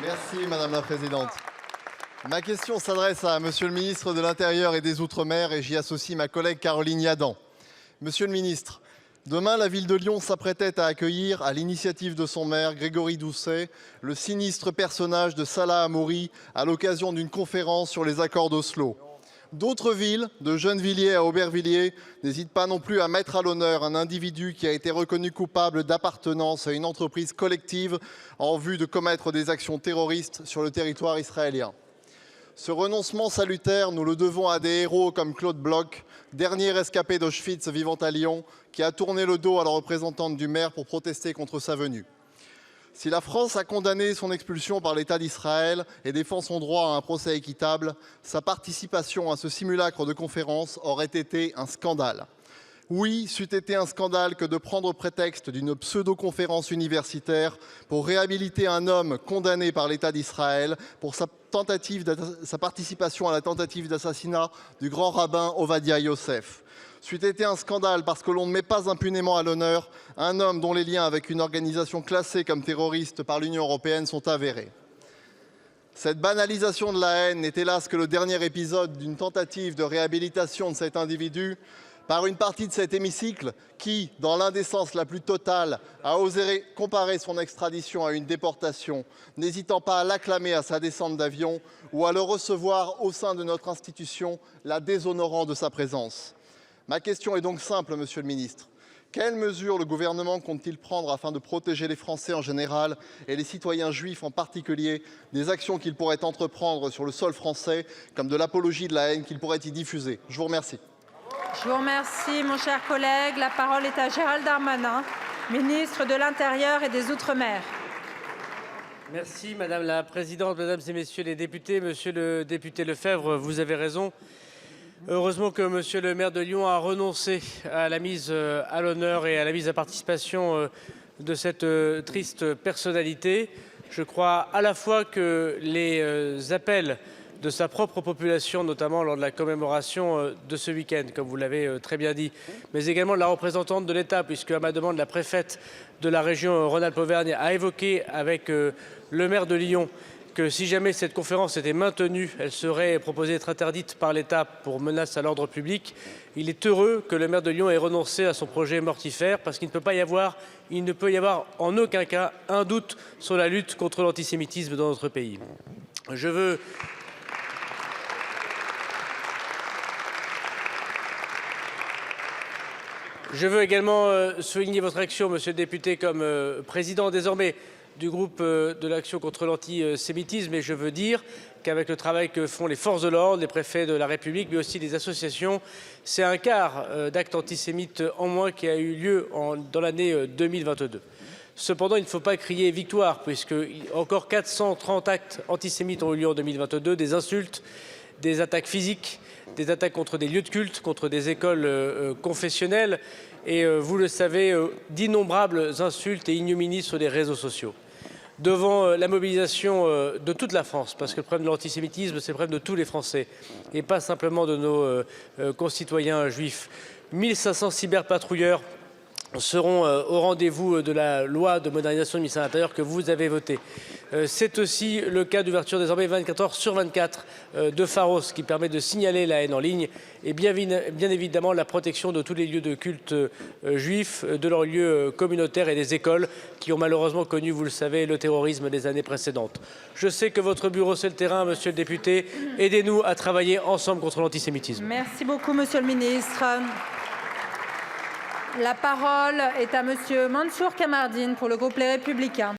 Merci Madame la Présidente. Ma question s'adresse à Monsieur le ministre de l'Intérieur et des Outre-mer et j'y associe ma collègue Caroline Yadan. Monsieur le ministre, demain la ville de Lyon s'apprêtait à accueillir, à l'initiative de son maire Grégory Doucet, le sinistre personnage de Salah Hamouri à l'occasion d'une conférence sur les accords d'Oslo. D'autres villes, de Gennevilliers à Aubervilliers, n'hésitent pas non plus à mettre à l'honneur un individu qui a été reconnu coupable d'appartenance à une entreprise collective en vue de commettre des actions terroristes sur le territoire israélien. Ce renoncement salutaire, nous le devons à des héros comme Claude Bloch, dernier rescapé d'Auschwitz vivant à Lyon, qui a tourné le dos à la représentante du maire pour protester contre sa venue. Si la France a condamné son expulsion par l'État d'Israël et défend son droit à un procès équitable, sa participation à ce simulacre de conférence aurait été un scandale. Oui, c'eût été un scandale que de prendre prétexte d'une pseudo-conférence universitaire pour réhabiliter un homme condamné par l'État d'Israël pour sa participation à la tentative d'assassinat du grand rabbin Ovadia Yosef. C'eût été un scandale parce que l'on ne met pas impunément à l'honneur un homme dont les liens avec une organisation classée comme terroriste par l'Union européenne sont avérés. Cette banalisation de la haine n'est hélas que le dernier épisode d'une tentative de réhabilitation de cet individu par une partie de cet hémicycle qui, dans l'indécence la plus totale, a osé comparer son extradition à une déportation, n'hésitant pas à l'acclamer à sa descente d'avion ou à le recevoir au sein de notre institution, la déshonorant de sa présence. Ma question est donc simple, Monsieur le ministre. Quelles mesures le gouvernement compte-t-il prendre afin de protéger les Français en général et les citoyens juifs en particulier des actions qu'ils pourraient entreprendre sur le sol français, comme de l'apologie de la haine qu'ils pourraient y diffuser? Je vous remercie. Je vous remercie, mon cher collègue. La parole est à Gérald Darmanin, ministre de l'Intérieur et des Outre-mer. Merci Madame la Présidente, Mesdames et Messieurs les députés. Monsieur le député Lefebvre, vous avez raison. Heureusement que Monsieur le maire de Lyon a renoncé à la mise à l'honneur et à la mise à participation de cette triste personnalité. Je crois à la fois que les appels de sa propre population, notamment lors de la commémoration de ce week-end, comme vous l'avez très bien dit, mais également de la représentante de l'État, puisque à ma demande, la préfète de la région Rhône-Alpes-Auvergne a évoqué avec le maire de Lyon que si jamais cette conférence était maintenue, elle serait proposée d'être interdite par l'État pour menace à l'ordre public. Il est heureux que le maire de Lyon ait renoncé à son projet mortifère parce qu'il ne peut y avoir en aucun cas un doute sur la lutte contre l'antisémitisme dans notre pays. Je veux également souligner votre action, Monsieur le député, comme président désormais du groupe de l'action contre l'antisémitisme, et je veux dire qu'avec le travail que font les forces de l'ordre, les préfets de la République, mais aussi les associations, c'est un quart d'actes antisémites en moins qui a eu lieu dans l'année 2022. Cependant, il ne faut pas crier victoire, puisque encore 430 actes antisémites ont eu lieu en 2022, des insultes, des attaques physiques, des attaques contre des lieux de culte, contre des écoles confessionnelles, et vous le savez, d'innombrables insultes et ignominies sur les réseaux sociaux. Devant la mobilisation de toute la France, parce que le problème de l'antisémitisme, c'est le problème de tous les Français, et pas simplement de nos concitoyens juifs. 1500 cyberpatrouilleurs seront au rendez-vous de la loi de modernisation du ministère de l'Intérieur que vous avez votée. C'est aussi le cas d'ouverture désormais 24 heures sur 24 de Pharos qui permet de signaler la haine en ligne et bien évidemment la protection de tous les lieux de culte juifs, de leurs lieux communautaires et des écoles qui ont malheureusement connu, vous le savez, le terrorisme des années précédentes. Je sais que votre bureau c'est le terrain, Monsieur le député. Aidez-nous à travailler ensemble contre l'antisémitisme. Merci beaucoup, Monsieur le ministre. La parole est à Monsieur Mansour Kamardine pour le groupe Les Républicains.